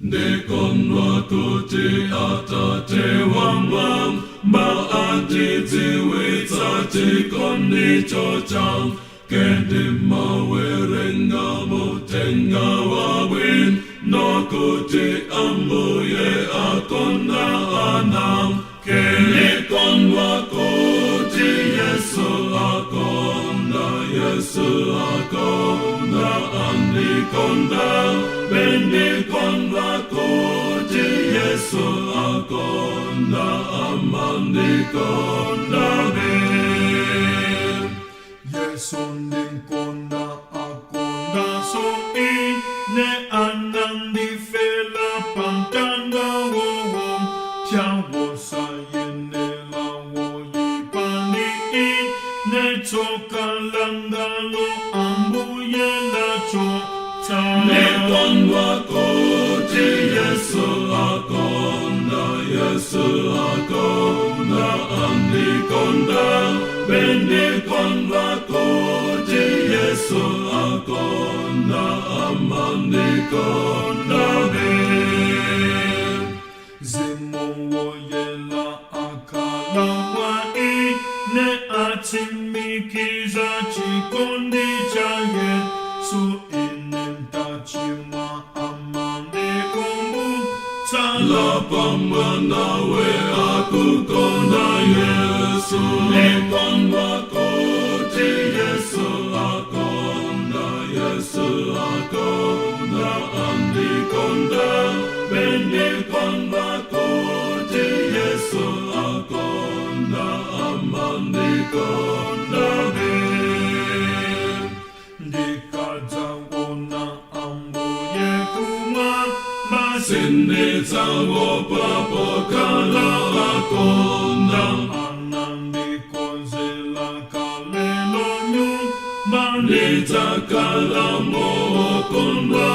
Ndikonwa kuti atate wamwam maatidziwitsa chikondi chanu kendi mawerenga mutenga wabwino kuti Ambuye akonda ana ndikonwa kuti Yesu akonda andikonda bendikonwa kuti Yesu akonda amandikonda be Yesu ndikonda akonda so ine anandifela pamtanda wowo chawo sayenela woyipani ine chokalangalo Ambuye lacho ndikonwa kuti Yesu akonda andikonda bendikonwa kuti Yesu akonda amandikonda be Zimo woyela akala wa ine achimikiza chikondi cha Yesu ine ntachimwa amandikumbuka lapambana we akukonda Yesu ndikonwa kuti Yesu akonda andikonda bendikonwa kuti Yesu akonda amandikonda be ndikadzawona Ambuye kumwamba sindidzaopa pokhala akonda anandikonzela kalelo nyumba ndidzakhala mokondwa